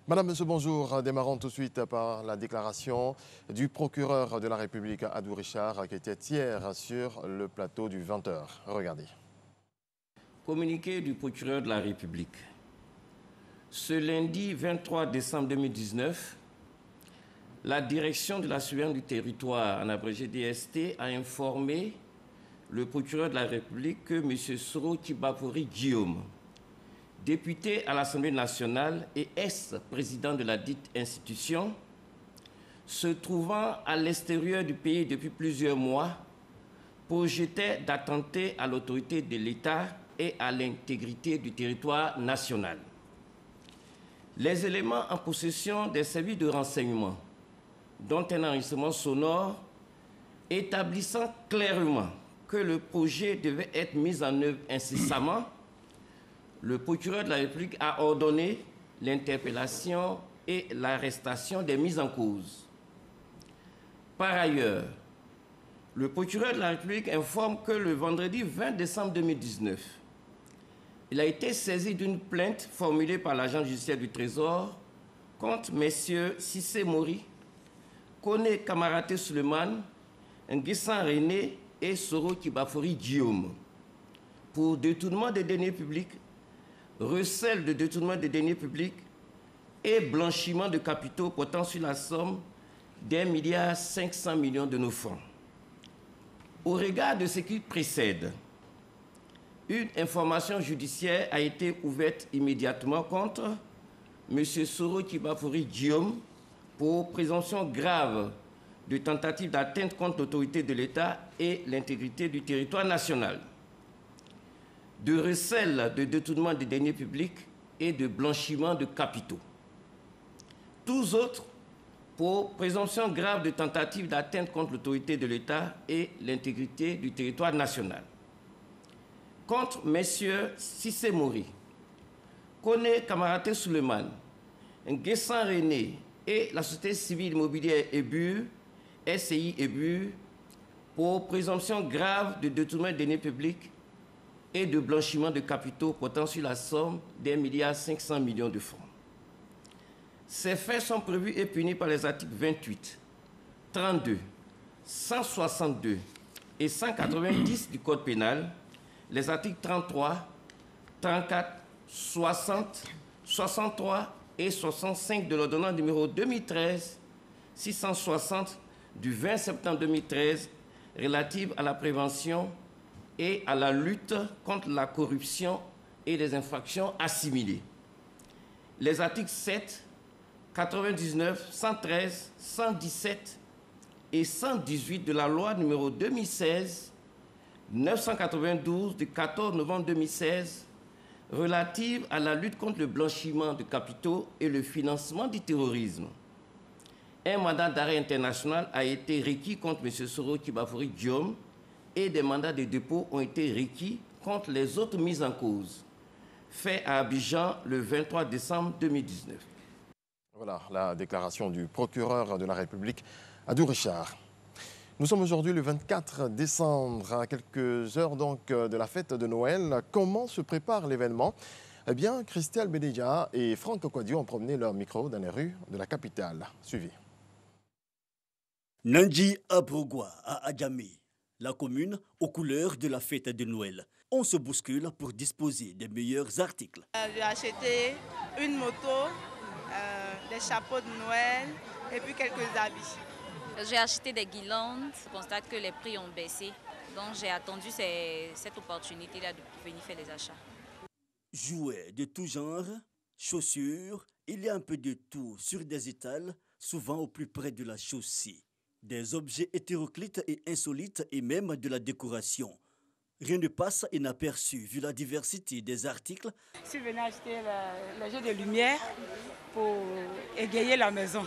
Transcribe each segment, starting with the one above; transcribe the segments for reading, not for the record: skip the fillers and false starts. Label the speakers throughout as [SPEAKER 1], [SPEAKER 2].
[SPEAKER 1] Madame, monsieur, bonjour. Démarrons tout de suite par la déclaration du procureur de la République, Adou Richard, qui était hier sur le plateau du 20h. Regardez.
[SPEAKER 2] Communiqué du procureur de la République. Ce lundi 23 décembre 2019, la direction de la surveillance du territoire, en abrégé DST, a informé le procureur de la République que M. Soro Kibafori Guillaume, député à l'Assemblée nationale et ex-président de la dite institution, se trouvant à l'extérieur du pays depuis plusieurs mois, projetait d'attenter à l'autorité de l'État et à l'intégrité du territoire national. Les éléments en possession des services de renseignement, dont un enregistrement sonore établissant clairement que le projet devait être mis en œuvre incessamment, le procureur de la République a ordonné l'interpellation et l'arrestation des mises en cause. Par ailleurs, le procureur de la République informe que le vendredi 20 décembre 2019, il a été saisi d'une plainte formulée par l'agent judiciaire du Trésor contre messieurs Cissé Mori, Kone Kamaraté Suleiman, Nguessan René et Soro Kibafori Guillaume pour détournement des deniers publics, recel de détournement des deniers publics et blanchiment de capitaux portant sur la somme d'1,5 milliard de nos francs. Au regard de ce qui précède, une information judiciaire a été ouverte immédiatement contre M. Soro Kibafori Guillaume pour présomption grave de tentative d'atteinte contre l'autorité de l'État et l'intégrité du territoire national, de recel de détournement des deniers publics et de blanchiment de capitaux. Tous autres pour présomption grave de tentative d'atteinte contre l'autorité de l'État et l'intégrité du territoire national. Contre messieurs Cissé Mori, Kone Kamaraté Suleiman, Nguessan René et la société civile immobilière EBUR, SCI EBUR, pour présomption grave de détournement des deniers publics et de blanchiment de capitaux portant sur la somme d'1,5 milliard de francs. Ces faits sont prévus et punis par les articles 28, 32, 162 et 190 du Code pénal, les articles 33, 34, 60, 63 et 65 de l'ordonnance numéro 2013-660 du 20 septembre 2013 relative à la prévention et à la lutte contre la corruption et les infractions assimilées. Les articles 7, 99, 113, 117 et 118 de la loi numéro 2016-992 du 14 novembre 2016 relative à la lutte contre le blanchiment de capitaux et le financement du terrorisme. Un mandat d'arrêt international a été requis contre M. Soro Kibafori Guillaume et des mandats de dépôt ont été requis contre les autres mises en cause, faits à Abidjan le 23 décembre 2019.
[SPEAKER 1] Voilà la déclaration du procureur de la République, Adou Richard. Nous sommes aujourd'hui le 24 décembre, à quelques heures donc de la fête de Noël. Comment se prépare l'événement? Eh bien, Christelle Bédéja et Franck Okwadio ont promené leur micro dans les rues de la capitale. Suivez.
[SPEAKER 3] Nandji Abrogwa à Adjamé, la commune aux couleurs de la fête de Noël. On se bouscule pour disposer des meilleurs articles.
[SPEAKER 4] J'ai acheté une moto, des chapeaux de Noël et puis quelques habits.
[SPEAKER 5] J'ai acheté des guirlandes, je constate que les prix ont baissé. Donc j'ai attendu cette opportunité-là de venir faire les achats.
[SPEAKER 3] Jouets de tout genre, chaussures, il y a un peu de tout sur des étals, souvent au plus près de la chaussée. Des objets hétéroclites et insolites et même de la décoration. Rien ne passe inaperçu vu la diversité des articles.
[SPEAKER 4] Je suis venue acheter les jeux de lumière pour égayer la maison.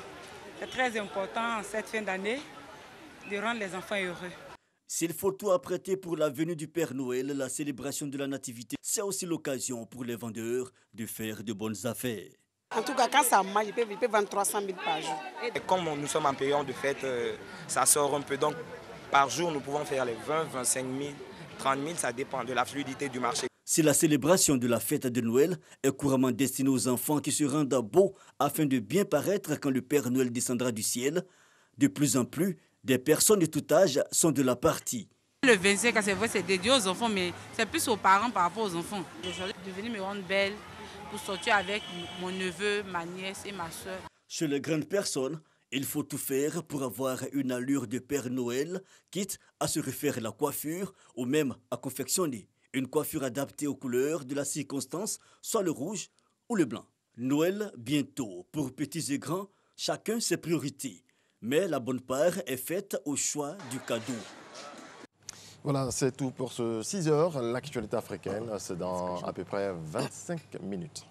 [SPEAKER 4] C'est très important en cette fin d'année de rendre les enfants heureux.
[SPEAKER 3] S'il faut tout apprêter pour la venue du Père Noël, la célébration de la Nativité, c'est aussi l'occasion pour les vendeurs de faire de bonnes affaires.
[SPEAKER 6] En tout cas, quand ça marche, je peux vendre 300 000 par jour.
[SPEAKER 7] Et comme nous sommes en période de fête, ça sort un peu. Donc, par jour, nous pouvons faire les 20, 25 000, 30 000, ça dépend de la fluidité du marché.
[SPEAKER 3] Si la célébration de la fête de Noël est couramment destinée aux enfants qui se rendent beaux afin de bien paraître quand le Père Noël descendra du ciel, de plus en plus, des personnes de tout âge sont de la partie.
[SPEAKER 4] Le 25, c'est vrai, c'est dédié aux enfants, mais c'est plus aux parents par rapport aux enfants. J'ai choisi de venir me rendre belle pour sortir avec mon neveu, ma nièce et ma soeur.
[SPEAKER 3] Chez les grandes personnes, il faut tout faire pour avoir une allure de Père Noël, quitte à se refaire la coiffure ou même à confectionner une coiffure adaptée aux couleurs de la circonstance, soit le rouge ou le blanc. Noël bientôt, pour petits et grands, chacun ses priorités. Mais la bonne part est faite au choix du cadeau.
[SPEAKER 1] Voilà, c'est tout pour ce 6 heures. L'actualité africaine, c'est dans à peu près 25 minutes.